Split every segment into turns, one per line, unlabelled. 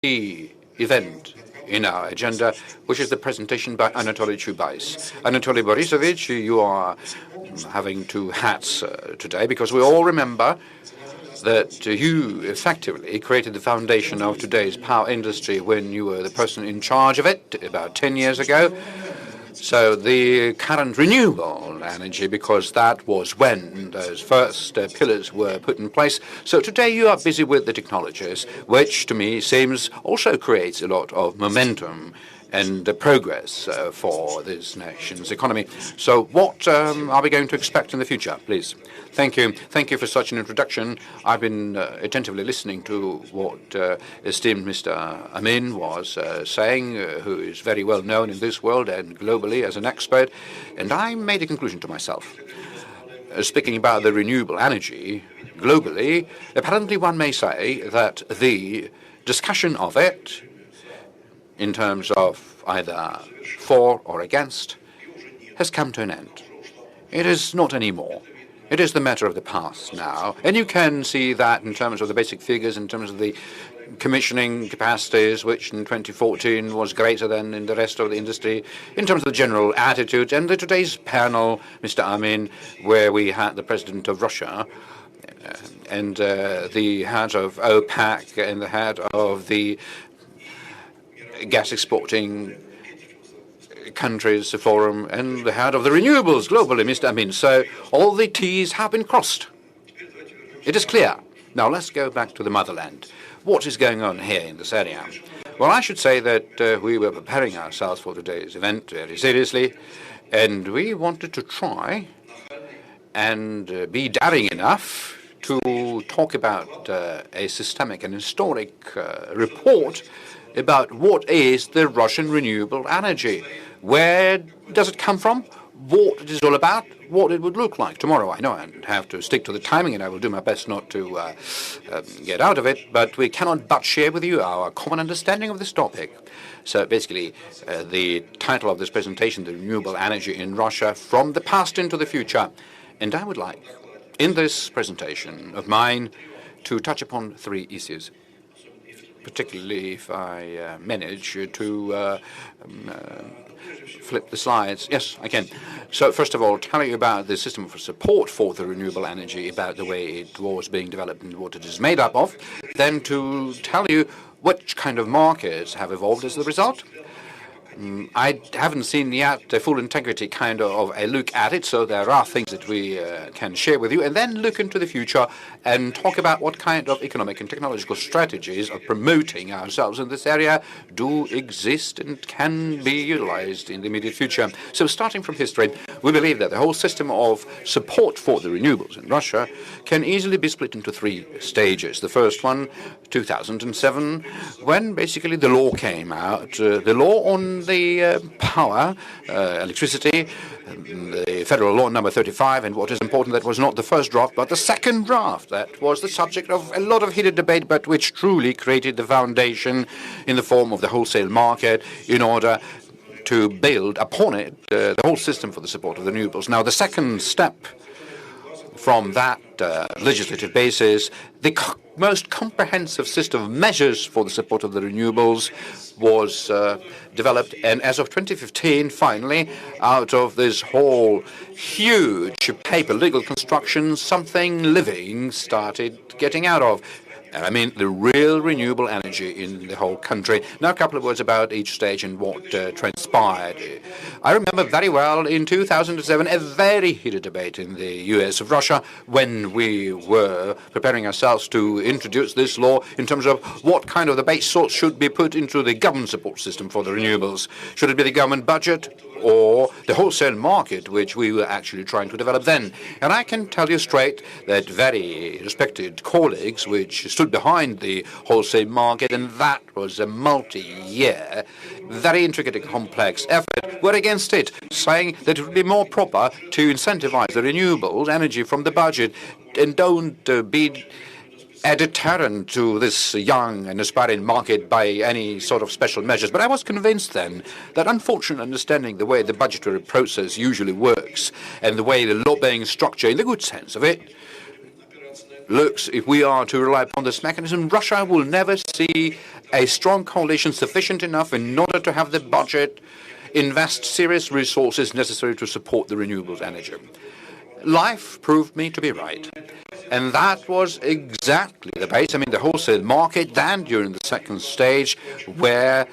key event in our agenda, which is the presentation by Anatoliy Chubais. Anatoly Borisovich, you are having two hats today, because we all remember that you effectively created the foundation of today's power industry when you were the person in charge of it about 10 years ago. So the current renewable energy, because that was when those first pillars were put in place. So today you are busy with the technologies, which to me seems also creates a lot of momentum and progress for this nation's economy. So what are we going to expect in the future, please? Thank you. Thank you for such an introduction. I've been attentively listening to what esteemed Mr. Amin was saying, who is very well known in this world and globally as an expert, and I made a conclusion to myself. Speaking about the renewable energy globally, apparently one may say that the discussion of it in terms of either for or against, has come to an end. It is not anymore. It is the matter of the past now. And you can see that in terms of the basic figures, in terms of the commissioning capacities, which in 2014 was greater than in the rest of the industry, in terms of the general attitude. And today's panel, Mr. Amin, where we had the president of Russia, and the head of OPEC, and the head of the gas exporting countries forum, and the head of the renewables globally, Mr. Amin. So all the T's have been crossed. It is clear. Now let's go back to the motherland. What is going on here in this area? Well, I should say that we were preparing ourselves for today's event very seriously, and we wanted to try and be daring enough to talk about a systemic and historic report about what is the Russian renewable energy. Where does it come from? What it is all about? What it would look like tomorrow. I know I have to stick to the timing, and I will do my best not to get out of it, but we cannot but share with you our common understanding of this topic. So basically, the title of this presentation, The Renewable Energy in Russia from the Past into the Future. And I would like, in this presentation of mine, to touch upon three issues, particularly if I manage to flip the slides. Yes, I can. So first of all, tell you about the system for support for the renewable energy, about the way it was being developed and what it is made up of. Then to tell you which kind of markets have evolved as a result. I haven't seen yet the full integrity kind of a look at it, so there are things that we can share with you, and then look into the future and talk about what kind of economic and technological strategies of promoting ourselves in this area do exist and can be utilized in the immediate future. So starting from history, we believe that the whole system of support for the renewables in Russia can easily be split into three stages. The first one, 2007, when basically the law came out, the law on the power, electricity, the federal law number 35, and what is important, that was not the first draft, but the second draft. That was the subject of a lot of heated debate, but which truly created the foundation in the form of the wholesale market in order to build upon it the whole system for the support of the renewables. Now, the second step from that legislative basis, the most comprehensive system of measures for the support of the renewables was developed, and as of 2015, finally, out of this whole huge paper legal construction, something living started getting out of. I mean, the real renewable energy in the whole country. Now, a couple of words about each stage and what transpired. I remember very well in 2007 a very heated debate in the US of Russia when we were preparing ourselves to introduce this law in terms of what kind of the base source should be put into the government support system for the renewables. Should it be the government budget or the wholesale market, which we were actually trying to develop then? And I can tell you straight that very respected colleagues which stood behind the wholesale market, and that was a multi-year, very intricate and complex effort, were against it, saying that it would be more proper to incentivize the renewables energy from the budget and don't be a deterrent to this young and aspiring market by any sort of special measures. But I was convinced then that, unfortunately, understanding the way the budgetary process usually works and the way the lobbying structure, in the good sense of it, looks, if we are to rely upon this mechanism, Russia will never see a strong coalition sufficient enough in order to have the budget invest serious resources necessary to support the renewable energy. Life proved me to be right. And that was exactly the base. I mean, the wholesale market, then during the second stage, where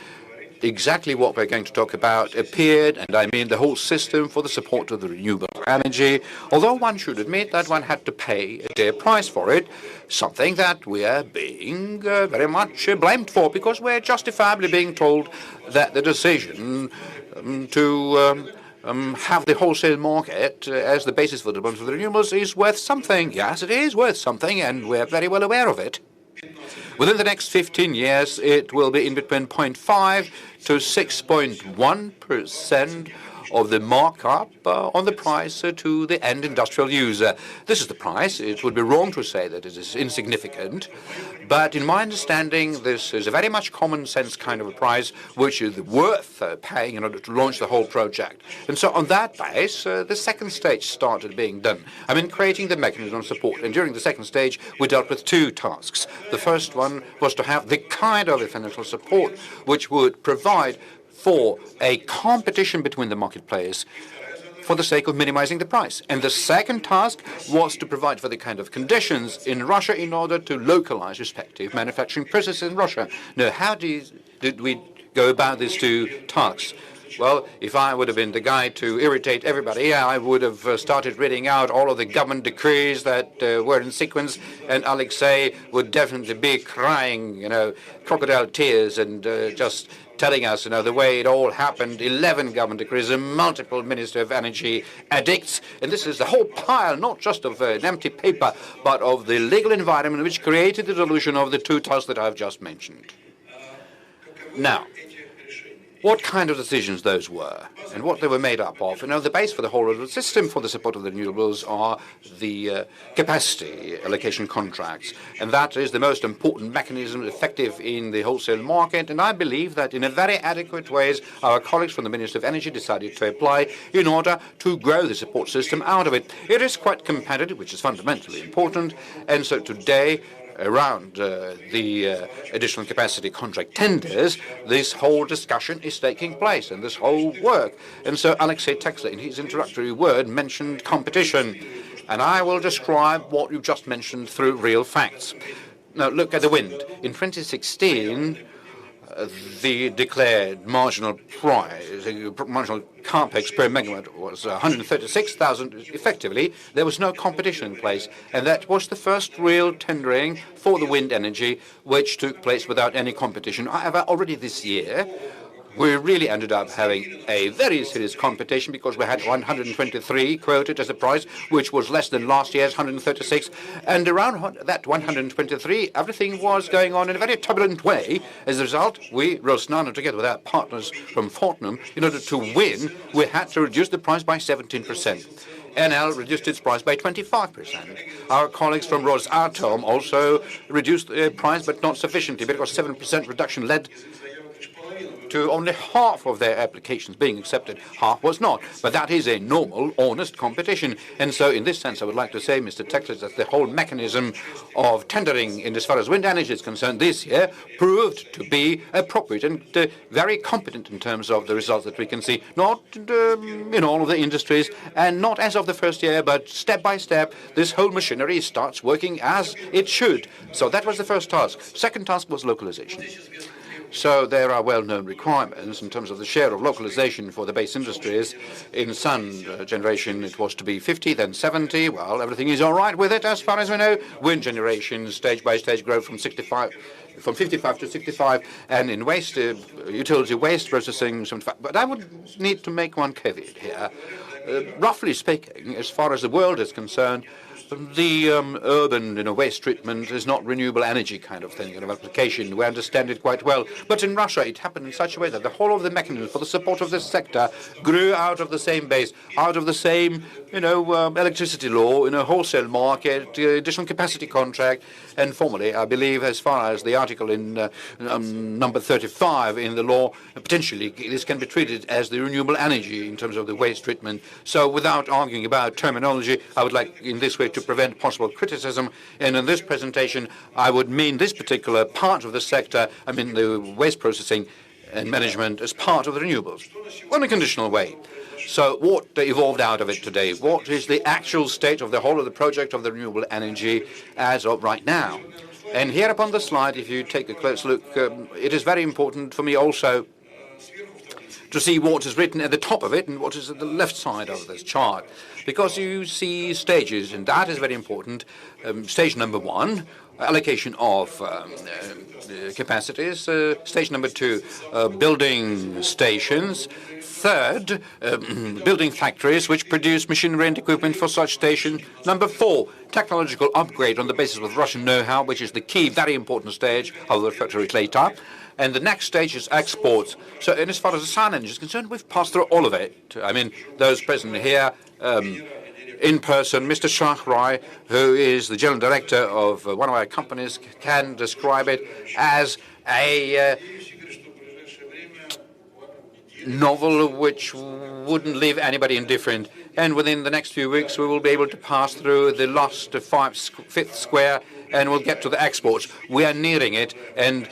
exactly what we're going to talk about appeared, and I mean the whole system for the support of the renewable energy, although one should admit that one had to pay a dear price for it, something that we are being very much blamed for, because we're justifiably being told that the decision to have the wholesale market as the basis for the development of the renewables is worth something. Yes, it is worth something, and we're very well aware of it. Within the next 15 years, it will be in between 0.5 to 6.1% of the markup on the price to the end industrial user. This is the price. It would be wrong to say that it is insignificant, but in my understanding, this is a very much common sense kind of a price which is worth paying in order to launch the whole project. And so on that base, the second stage started being done. I mean, creating the mechanism of support. And during the second stage, we dealt with two tasks. The first one was to have the kind of financial support which would provide for a competition between the market players for the sake of minimizing the price. And the second task was to provide for the kind of conditions in Russia in order to localize respective manufacturing processes in Russia. Now, how did we go about these two tasks? Well, if I would have been the guy to irritate everybody, I would have started reading out all of the government decrees that were in sequence, and Alexei would definitely be crying, crocodile tears, and just telling us, the way it all happened, 11 government decrees, and multiple Minister of Energy edicts, and this is the whole pile, not just of an empty paper, but of the legal environment which created the solution of the two tasks that I've just mentioned. Now, what kind of decisions those were and what they were made up of. The base for the whole of the system for the support of the renewables are the capacity allocation contracts. And that is the most important mechanism effective in the wholesale market. And I believe that in a very adequate ways, our colleagues from the Ministry of Energy decided to apply in order to grow the support system out of it. It is quite competitive, which is fundamentally important. And so today, around the additional capacity contract tenders, this whole discussion is taking place and this whole work. And so Alexei Texler, in his introductory word, mentioned competition. And I will describe what you just mentioned through real facts. Now, look at the wind. In 2016, the declared marginal price, marginal capex per megawatt was 136,000. Effectively, there was no competition in place, and that was the first real tendering for the wind energy, which took place without any competition. However, already this year, we really ended up having a very serious competition because we had 123 quoted as a price, which was less than last year's 136. And around that 123, everything was going on in a very turbulent way. As a result, we, Rosnano, together with our partners from Fortnum, in order to win, we had to reduce the price by 17%. NL reduced its price by 25%. Our colleagues from Rosatom also reduced the price, but not sufficiently, because 7% reduction led to only half of their applications being accepted. Half was not. But that is a normal, honest competition. And so in this sense, I would like to say, Mr. Texas, that the whole mechanism of tendering in as far as wind energy is concerned this year proved to be appropriate and very competent in terms of the results that we can see, not in all of the industries and not as of the first year, but step by step, this whole machinery starts working as it should. So that was the first task. Second task was localization. So there are well-known requirements in terms of the share of localization for the base industries. In sun generation, it was to be 50, then 70. Well, everything is all right with it as far as we know. Wind generation, stage by stage, growth from 55 to 65, and in waste, utility waste processing, 75. But I would need to make one caveat here. Roughly speaking, as far as the world is concerned, the urban waste treatment is not renewable energy kind of thing, application. We understand it quite well. But in Russia, it happened in such a way that the whole of the mechanism for the support of this sector grew out of the same base, out of the same electricity law in a wholesale market, additional capacity contract, and formally, I believe, as far as the article in number 35 in the law, potentially this can be treated as the renewable energy in terms of the waste treatment. So without arguing about terminology, I would like in this way to prevent possible criticism. And in this presentation, I would mean this particular part of the sector, I mean the waste processing and management as part of the renewables, in a conditional way. So what evolved out of it today? What is the actual state of the whole of the project of the renewable energy as of right now? And here upon the slide, if you take a close look, it is very important for me also to see what is written at the top of it and what is at the left side of this chart. Because you see stages, and that is very important. Stage number 1, allocation of capacities. Stage number 2, building stations. Third, building factories which produce machinery and equipment for such station. Number 4, technological upgrade on the basis of Russian know-how, which is the key, very important stage. I will refer to it later. And the next stage is exports. So, and as far as the sun energy is concerned, we've passed through all of it. I mean, those present here, in person, Mr. Chubais, who is the general director of one of our companies, can describe it as a novel which wouldn't leave anybody indifferent. And within the next few weeks, we will be able to pass through the last fifth square, and we'll get to the exports. We are nearing it, and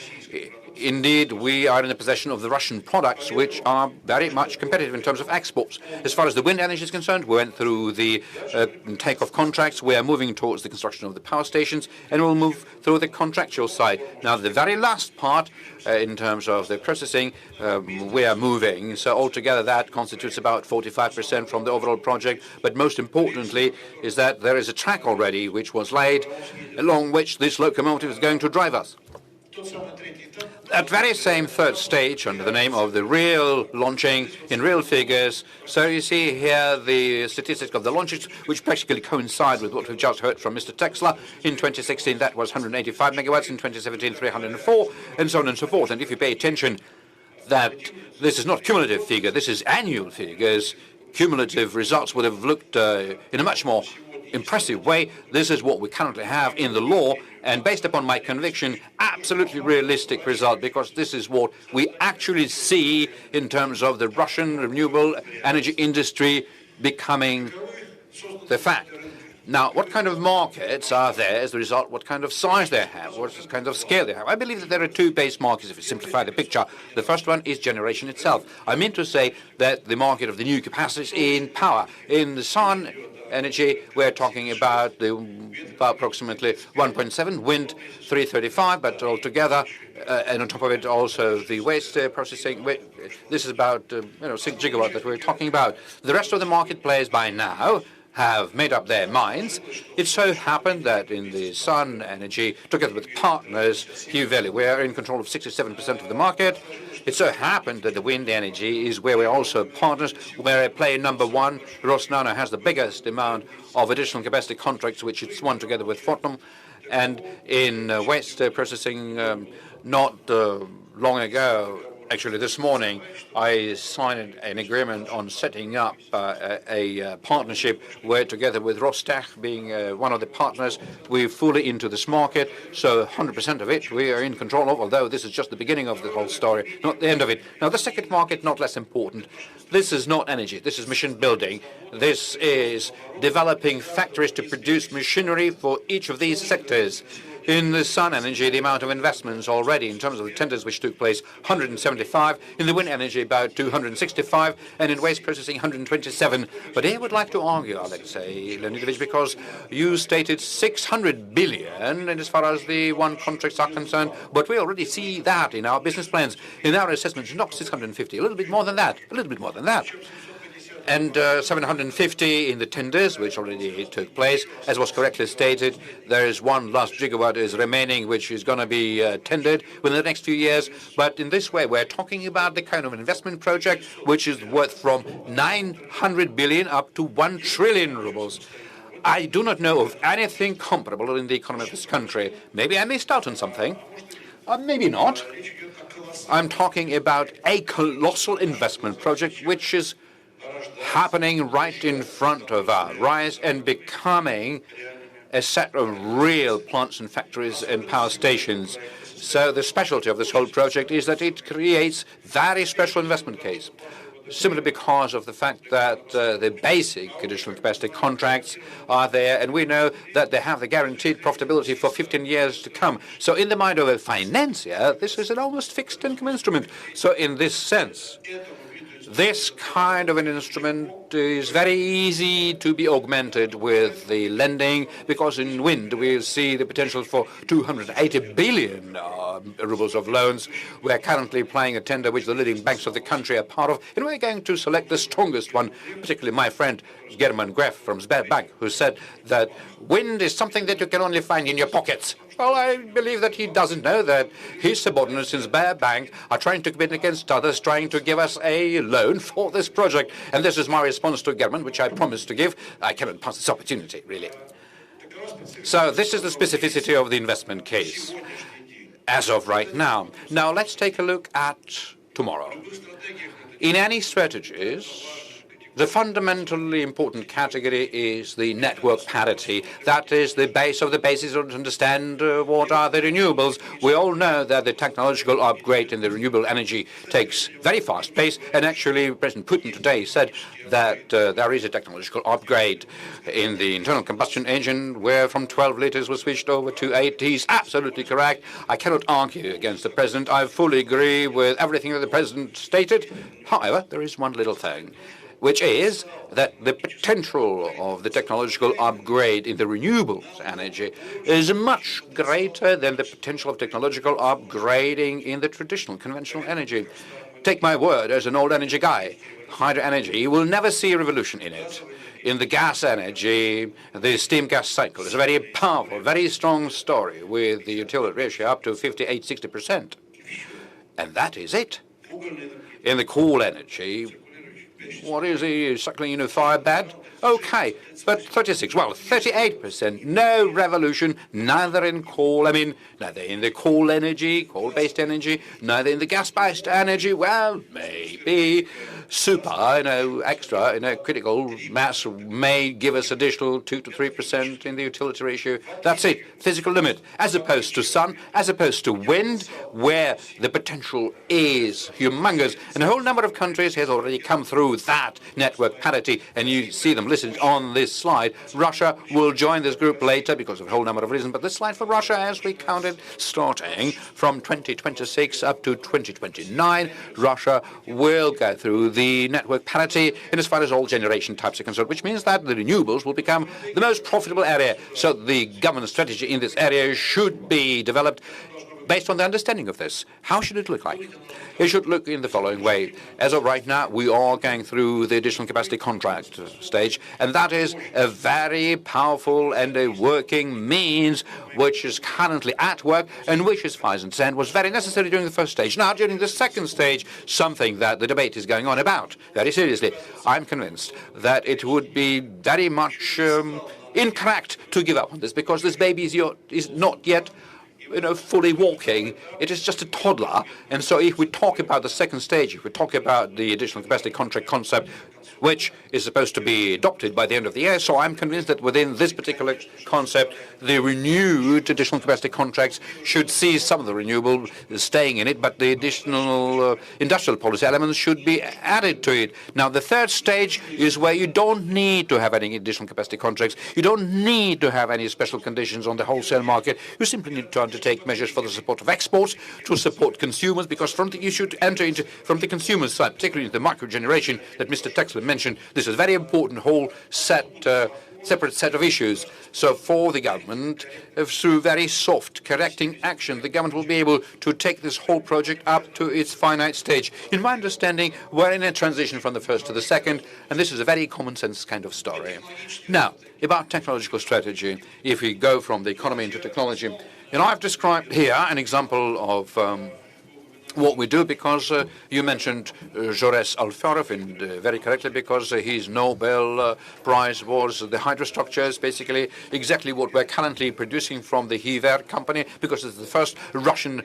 indeed, we are in the possession of the Russian products, which are very much competitive in terms of exports. As far as the wind energy is concerned, we went through the take-off contracts. We are moving towards the construction of the power stations, and we'll move through the contractual side. Now, the very last part, in terms of the processing, we are moving. So altogether, that constitutes about 45% from the overall project. But most importantly is that there is a track already which was laid, along which this locomotive is going to drive us. That very same third stage, under the name of the real launching in real figures. So you see here the statistics of the launches, which practically coincide with what we've just heard from Mr. Texler. In 2016, that was 185 megawatts. In 2017, 304, and so on and so forth. And if you pay attention that this is not cumulative figure, this is annual figures, cumulative results would have looked in a much more impressive way. This is what we currently have in the law, and based upon my conviction, absolutely realistic result, because this is what we actually see in terms of the Russian renewable energy industry becoming the fact. Now, what kind of markets are there as a result? What kind of size they have? What kind of scale they have? I believe that there are two base markets, if you simplify the picture. The first one is generation itself. I mean to say that the market of the new capacities in power, in the sun energy, we're talking about approximately 1.7, wind 335, but altogether, and on top of it also the waste processing, this is about 6 gigawatt that we're talking about. The rest of the marketplace by now have made up their minds. It so happened that in the sun energy, together with partners, Hugh Valley, we are in control of 67% of the market. It so happened that the wind energy is where we're also partners, where player number 1, Rosnano, has the biggest amount of additional capacity contracts, which it's won together with Fortum. And in waste processing, not long ago, actually this morning, I signed an agreement on setting up a partnership where, together with Rostech being one of the partners, we're fully into this market. So 100% of it we are in control of, although this is just the beginning of the whole story, not the end of it. Now, the second market, not less important. This is not energy. This is machine building. This is developing factories to produce machinery for each of these sectors. In the sun energy, the amount of investments already, in terms of the tenders which took place, 175. In the wind energy, about 265. And in waste processing, 127. But I would like to argue, Alexei Leonidovich, because you stated 600 billion, and as far as the one contracts are concerned, but we already see that in our business plans, in our assessments, not 650, a little bit more than that, And 750 in the tenders, which already took place. As was correctly stated, there is one last gigawatt is remaining, which is going to be tendered within the next few years. But in this way, we're talking about the kind of investment project which is worth from 900 billion up to 1 trillion rubles. I do not know of anything comparable in the economy of this country. Maybe I missed out on something. Maybe not. I'm talking about a colossal investment project which is happening right in front of our eyes and becoming a set of real plants and factories and power stations. So the specialty of this whole project is that it creates very special investment case, simply because of the fact that the basic additional capacity contracts are there, and we know that they have the guaranteed profitability for 15 years to come. So in the mind of a financier, this is an almost fixed income instrument. So in this sense, this kind of an instrument is very easy to be augmented with the lending, because in wind we see the potential for 280 billion rubles of loans. We're currently playing a tender which the leading banks of the country are part of, and we're going to select the strongest one, particularly my friend German Gref from Sberbank, who said that wind is something that you can only find in your pockets. Well, I believe that he doesn't know that his subordinates in Sberbank are trying to compete against others, trying to give us a loan for this project. And this is my response to government, which I promised to give. I cannot pass this opportunity, really. So this is the specificity of the investment case as of right now. Now, let's take a look at tomorrow. In any strategies, the fundamentally important category is the network parity. That is the base of the basis to understand what are the renewables. We all know that the technological upgrade in the renewable energy takes very fast pace, and actually President Putin today said that there is a technological upgrade in the internal combustion engine, where from 12 liters was switched over to 8. He's absolutely correct. I cannot argue against the President. I fully agree with everything that the President stated. However, there is one little thing, which is that the potential of the technological upgrade in the renewables energy is much greater than the potential of technological upgrading in the traditional conventional energy. Take my word as an old energy guy, hydro energy, you will never see a revolution in it. In the gas energy, the steam gas cycle is a very powerful, very strong story with the utility ratio up to 58–60%. And that is it. In the coal energy, what is he suckling in a fire bed? Okay, but 36, well, 38%, no revolution, neither in coal, neither in the coal energy, coal-based energy, neither in the gas-based energy. Well, maybe super, extra, critical mass may give us additional 2 to 3% in the utility ratio. That's it, physical limit, as opposed to sun, as opposed to wind, where the potential is humongous. And a whole number of countries has already come through that network parity, and you see them listed on this slide. Russia will join this group later because of a whole number of reasons, but this slide for Russia, as we counted, starting from 2026 up to 2029, Russia will go through the network parity in as far as all generation types are concerned, which means that the renewables will become the most profitable area. So the government strategy in this area should be developed based on the understanding of this. How should it look like? It should look in the following way. As of right now, we are going through the additional capacity contract stage, and that is a very powerful and a working means which is currently at work and which, as far as I understand, was very necessary during the first stage. Now, during the second stage, something that the debate is going on about, very seriously, I'm convinced that it would be very much incorrect to give up on this, because this baby is not yet fully walking. It is just a toddler. And so if we talk about the second stage, if we talk about the additional capacity contract concept, which is supposed to be adopted by the end of the year, so I'm convinced that within this particular concept, the renewed additional capacity contracts should see some of the renewable staying in it, but the additional industrial policy elements should be added to it. Now, the third stage is where you don't need to have any additional capacity contracts. You don't need to have any special conditions on the wholesale market. You simply need to undertake measures for the support of exports, to support consumers, because you should enter into, from the consumer side, particularly the micro generation that Mr. Texler mentioned. This is a very important whole separate set of issues. So for the government, through very soft correcting action, the government will be able to take this whole project up to its finite stage. In my understanding, we're in a transition from the first to the second, and this is a very common sense kind of story. Now, about technological strategy, if we go from the economy into technology, I've described here an example of what we do, because you mentioned Jaurès Alférov, and very correctly, because his Nobel Prize was the hydrostructures, basically exactly what we're currently producing from the Hiver company, because it's the first Russian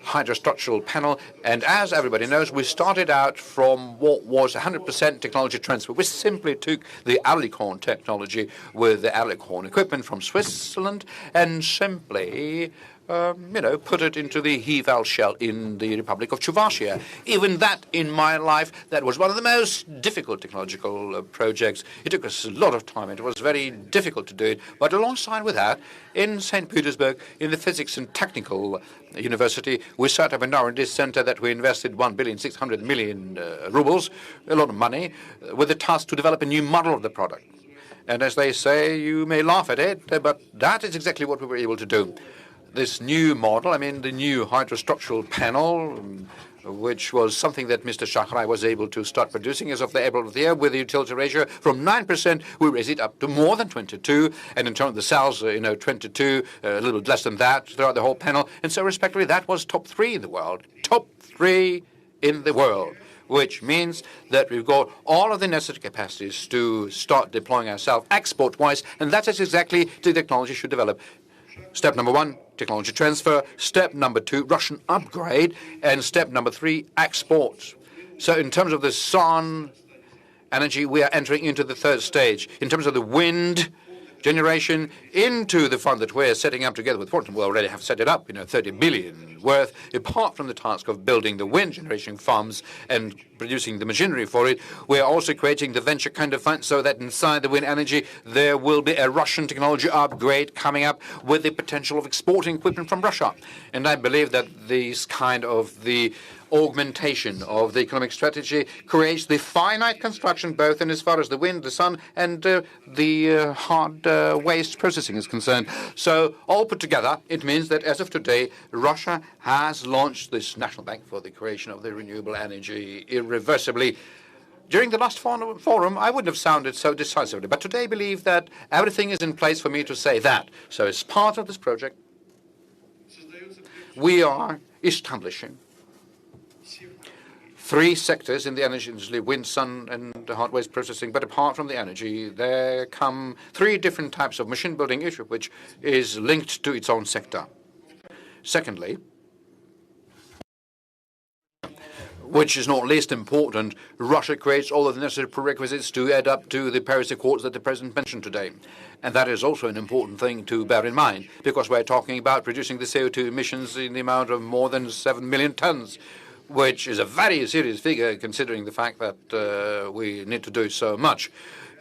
hydrostructural panel. And as everybody knows, we started out from what was 100% technology transfer. We simply took the Oerlikon technology with the Oerlikon equipment from Switzerland and simply put it into the Heval shell in the Republic of Czechoslovakia. Even that, in my life, that was one of the most difficult technological projects. It took us a lot of time. It was very difficult to do it. But alongside with that, in St. Petersburg, in the Physics and Technical University, we set up an R&D center that we invested 1,600,000,000 rubles, a lot of money, with the task to develop a new model of the product. And as they say, you may laugh at it, but that is exactly what we were able to do. This new model, the new hydrostructural panel, which was something that Mr. Chubais was able to start producing as of the April of the year, with the utility ratio from 9%, we raised it up to more than 22, and in terms of the cells, 22, a little bit less than that throughout the whole panel, and so respectively, that was top 3 in the world. Top 3 in the world, which means that we've got all of the necessary capacities to start deploying ourselves export-wise, and that is exactly the technology should develop. Step number 1, technology transfer. Step number 2, Russian upgrade. And step number 3, export. So in terms of the sun energy, we are entering into the third stage. In terms of the wind generation, into the fund that we're setting up together with Fortum, we already have set it up, 30 billion worth. Apart from the task of building the wind generation farms and producing the machinery for it, we are also creating the venture kind of fund so that inside the wind energy there will be a Russian technology upgrade coming up with the potential of exporting equipment from Russia. And I believe that these kind of the augmentation of the economic strategy creates the finite construction, both in as far as the wind, the sun, and the hard waste processing is concerned. So all put together, it means that as of today, Russia has launched this national bank for the creation of the renewable energy irreversibly. During the last forum, I wouldn't have sounded so decisively, but today I believe that everything is in place for me to say that. So as part of this project, we are establishing 3 sectors in the energy industry: wind, sun, and hard waste processing. But apart from the energy, there come 3 different types of machine building, each of which is linked to its own sector. Secondly, which is not least important, Russia creates all of the necessary prerequisites to add up to the Paris Accords that the President mentioned today. And that is also an important thing to bear in mind, because we're talking about reducing the CO2 emissions in the amount of more than 7 million tons, which is a very serious figure considering the fact that we need to do so much.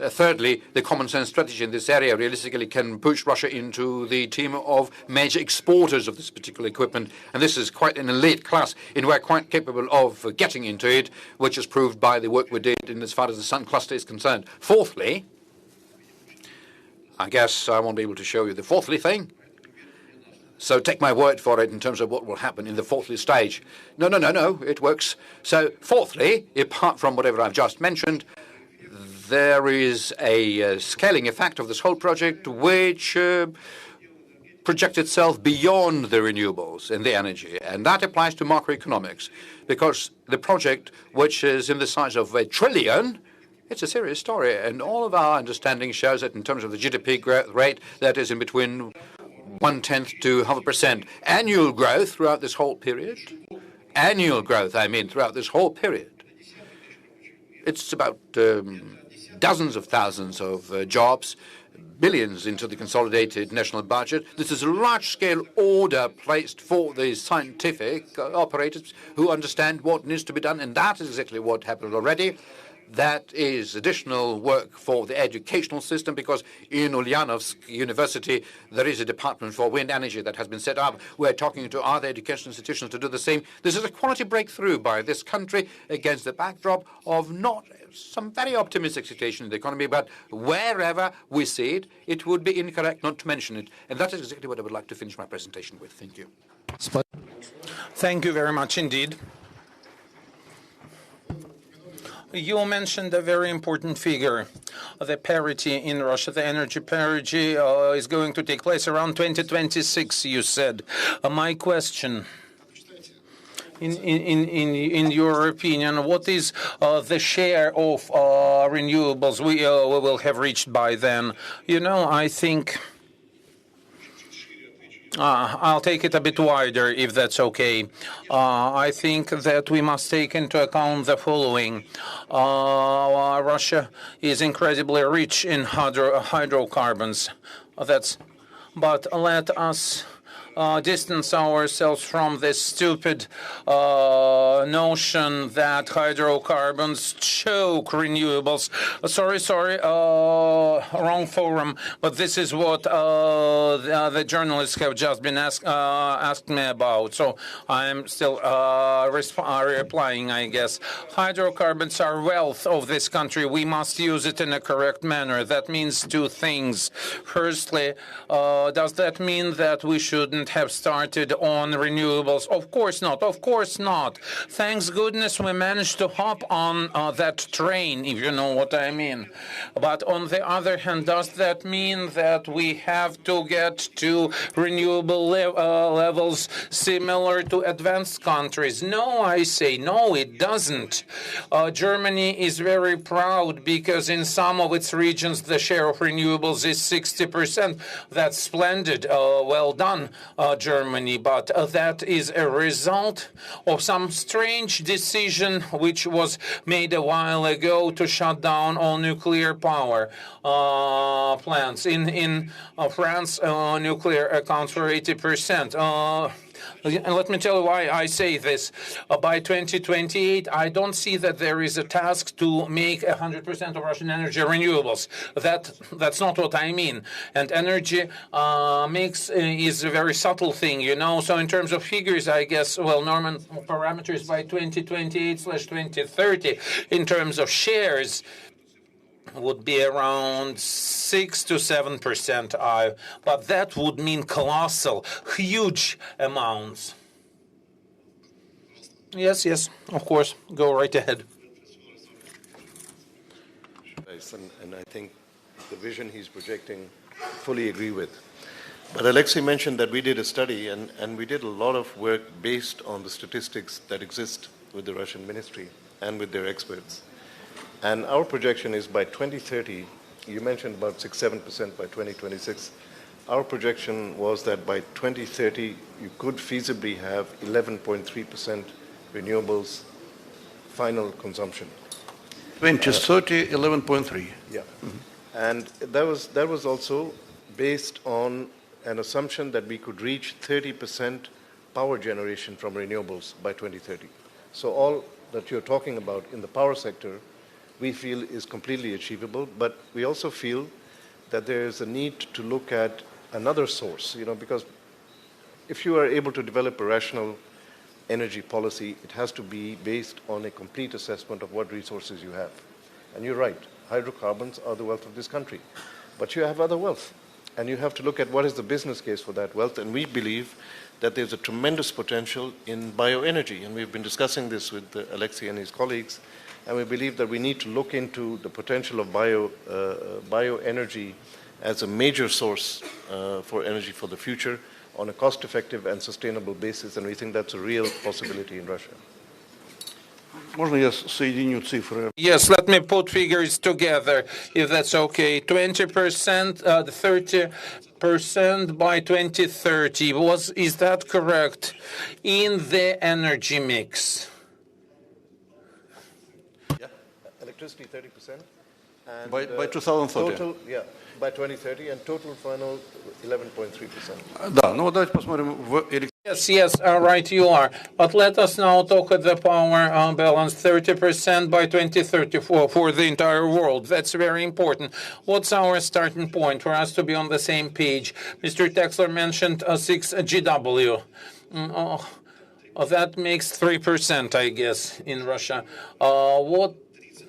Thirdly, the common sense strategy in this area realistically can push Russia into the team of major exporters of this particular equipment. And this is quite an elite class, and we're quite capable of getting into it, which is proved by the work we did in as far as the sun cluster is concerned. Fourthly, I guess I won't be able to show you the fourthly thing. So take my word for it in terms of what will happen in the fourthly stage. No, it works. So fourthly, apart from whatever I've just mentioned, there is a scaling effect of this whole project which projects itself beyond the renewables and the energy. And that applies to macroeconomics, because the project, which is in the size of $1 trillion, it's a serious story. And all of our understanding shows that in terms of the GDP growth rate, that is in between 0.1% to 0.5% annual growth throughout this whole period. Annual growth, throughout this whole period. It's about dozens of thousands of jobs, billions into the consolidated national budget. This is a large-scale order placed for the scientific operators who understand what needs to be done, and that is exactly what happened already. That is additional work for the educational system, because in Ulyanovsk University there is a department for wind energy that has been set up. We're talking to other education institutions to do the same. This is a quality breakthrough by this country against the backdrop of not some very optimistic situation in the economy, but wherever we see it, it would be incorrect not to mention it. And that is exactly what I would like to finish my presentation with. Thank you.
Thank you very much indeed. You mentioned a very important figure, the parity in Russia. The energy parity is going to take place around 2026, you said. My question, in your opinion, what is the share of renewables we will have reached by then? I think I'll take it a bit wider, if that's okay. I think that we must take into account the following. Russia is incredibly rich in hydrocarbons. But let us distance ourselves from this stupid notion that hydrocarbons choke renewables. Sorry, wrong forum, but this is what the journalists have just been asked me about. So I'm still replying, I guess. Hydrocarbons are wealth of this country. We must use it in a correct manner. That means two things. Firstly, does that mean that we shouldn't have started on renewables? Of course not. Of course not. Thanks goodness we managed to hop on that train, if you know what I mean. But on the other hand, does that mean that we have to get to renewable levels similar to advanced countries? No, I say no, it doesn't. Germany is very proud because in some of its regions the share of renewables is 60%. That's splendid. Well done, Germany. But that is a result of some strange decision which was made a while ago to shut down all nuclear power plants. In France, nuclear accounts for 80%. And let me tell you why I say this. By 2028, I don't see that there is a task to make 100% of Russian energy renewables. That's not what I mean. And energy mix is a very subtle thing, you know. So in terms of figures, I guess, well, Norman parameters by 2028/2030, in terms of shares, would be around 6 to 7%, but that would mean colossal, huge amounts. Yes, of course. Go right ahead.
And I think the vision he's projecting, fully agree with. But Alexei mentioned that we did a study, and we did a lot of work based on the statistics that exist with the Russian ministry and with their experts. And our projection is by 2030, you mentioned about 6-7% by 2026. Our projection was that by 2030, you could feasibly have 11.3% renewables final consumption.
2030, 11.3.
Yeah. Mm-hmm. And that was also based on an assumption that we could reach 30% power generation from renewables by 2030. So all that you're talking about in the power sector, we feel is completely achievable, but we also feel that there is a need to look at another source, because if you are able to develop a rational energy policy, it has to be based on a complete assessment of what resources you have. And you're right, hydrocarbons are the wealth of this country, but you have other wealth, and you have to look at what is the business case for that wealth, and we believe that there's a tremendous potential in bioenergy, and we've been discussing this with Alexei and his colleagues. And we believe that we need to look into the potential of bioenergy as a major source for energy for the future on a cost-effective and sustainable basis, and we think that's a real possibility in Russia.
Можно я соединю цифры?
Yes, let me put figures together, if that's okay. 20%, 30% by 2030. Is that correct? In the energy mix.
Electricity 30%. And
By 2030.
Total, by 2030, and total final 11.3%.
Да, ну давайте посмотрим в
Yes, right, you are. But let us now talk at the power balance, 30% by 2030 for the entire world. That's very important. What's our starting point for us to be on the same page? Mr. Texler mentioned 6 GW. That makes 3%, I guess, in Russia. What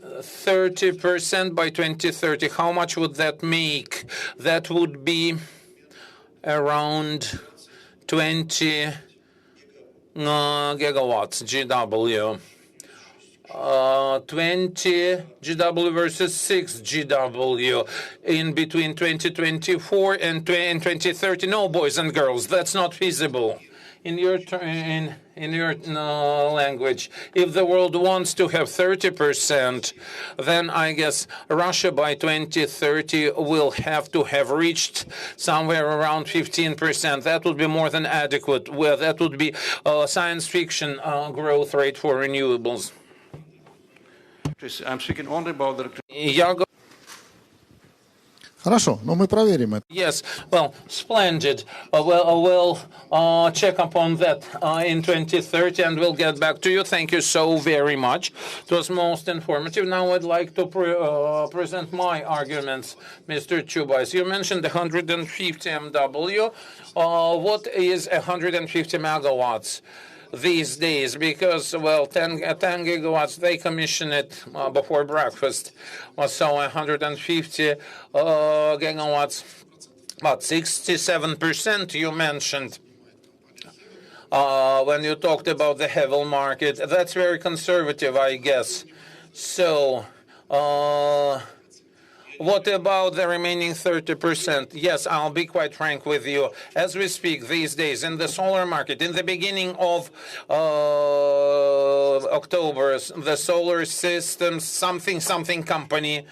30% by 2030, how much would that make? That would be around 20 gigawatts, GW. 20 GW versus 6 GW in between 2024 and 2030. No, boys and girls, that's not feasible. in your language, if the world wants to have 30%, then I guess Russia by 2030 will have to have reached somewhere around 15%. That would be more than adequate. Well, that would be a science fiction growth rate for renewables.
I'm speaking only about the
Хорошо, но мы проверим это.
Yes, well, splendid. We'll check upon that in 2030 and we'll get back to you. Thank you so very much. It was most informative. Now I'd like to present my arguments, Mr. Chubais. You mentioned 150 MW. What is 150 megawatts? These days, because, well, 10 gigawatts, they commission it before breakfast. So 150 gigawatts, about 67% you mentioned when you talked about the heavy market. That's very conservative, I guess. So, what about the remaining 30%? Yes, I'll be quite frank with you. As we speak these days in the solar market, in the beginning of October, the solar systems something company.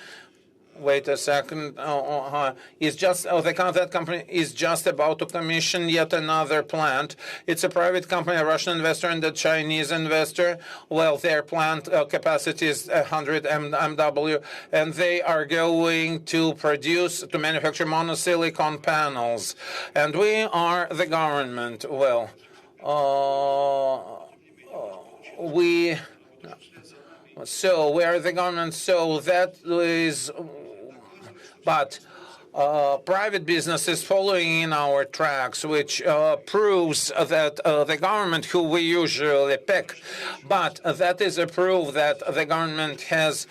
Wait a second. That company is just about to commission yet another plant. It's a private company, a Russian investor and a Chinese investor. Well, their plant capacity is 100 MW, and they are going to manufacture monosilicon panels. And we are the government. Well, we are the government. So that is. But private business is following in our tracks, which proves that the government, who we usually pick, but that is a proof that the government has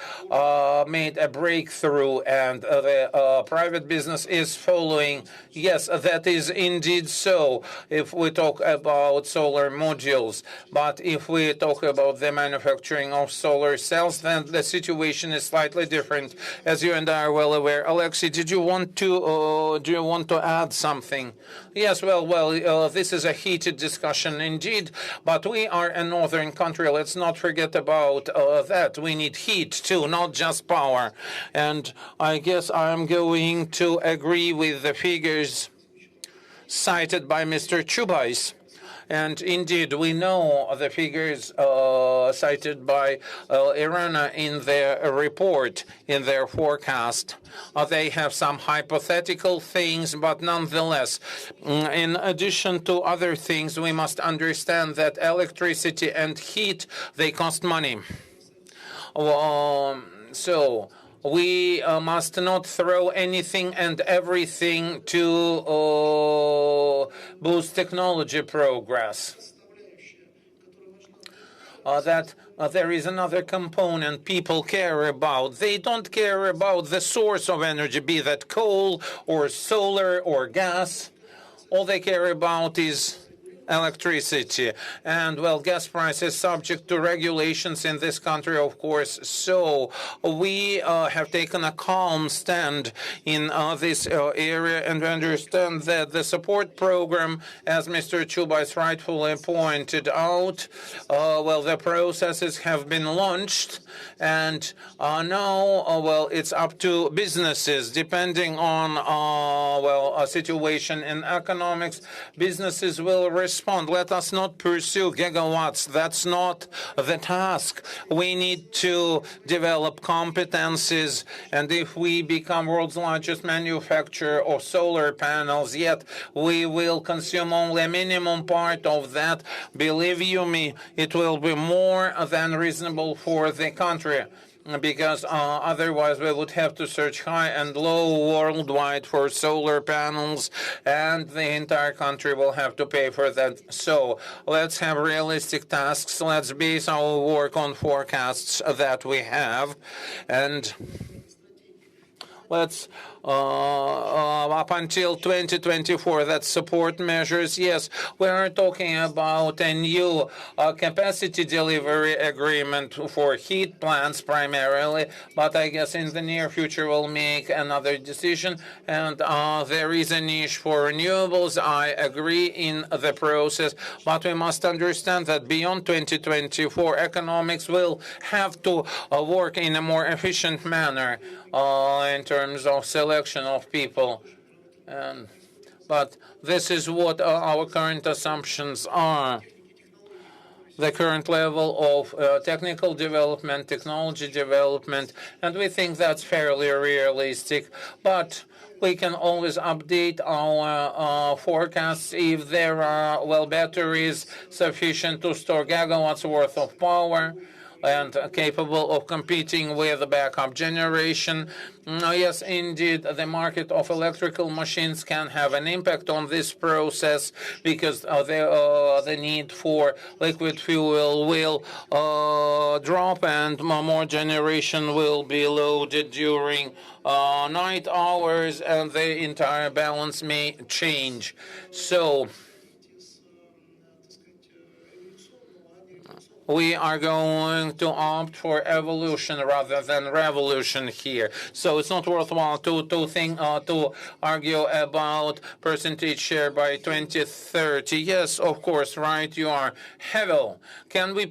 made a breakthrough and the private business is following. Yes, that is indeed so if we talk about solar modules. But if we talk about the manufacturing of solar cells, then the situation is slightly different, as you and I are well aware. Alexei, do you want to add something? Yes, well, this is a heated discussion indeed, but we are a northern country. Let's not forget about that. We need heat too, not just power. And I guess I'm going to agree with the figures cited by Mr. Chubais. And indeed, we know the figures cited by IRENA in their report, in their forecast. They have some hypothetical things, but nonetheless, in addition to other things, we must understand that electricity and heat, they cost money. So we must not throw anything and everything to boost technology progress. There is another component people care about. They don't care about the source of energy, be that coal or solar or gas. All they care about is electricity. And, well, gas price is subject to regulations in this country, of course. So we have taken a calm stand in this area and understand that the support program, as Mr. Chubais rightfully pointed out, well, the processes have been launched. And now, it's up to businesses, depending on, a situation in economics. Businesses will respond. Let us not pursue gigawatts. That's not the task. We need to develop competencies. And if we become world's largest manufacturer of solar panels, yet we will consume only a minimum part of that, believe you me, it will be more than reasonable for the country. Because otherwise we would have to search high and low worldwide for solar panels, and the entire country will have to pay for that. So let's have realistic tasks. Let's base our work on forecasts that we have, and let's up until 2024. That's support measures. Yes, we are talking about a new capacity delivery agreement for heat plants primarily, but I guess in the near future we'll make another decision. And there is a niche for renewables. I agree in the process, but we must understand that beyond 2024, economics will have to work in a more efficient manner in terms of selection of people. But this is what our current assumptions are. The current level of technical development, technology development, and we think that's fairly realistic. But we can always update our forecasts if there are, well, batteries sufficient to store gigawatts worth of power and capable of competing with the backup generation. Yes, indeed, the market of electrical machines can have an impact on this process because the need for liquid fuel will drop and more generation will be loaded during night hours and the entire balance may change. So we are going to opt for evolution rather than revolution here. So it's not worthwhile to argue about percentage share by 2030. Yes, of course, right, you are. Hevel, can we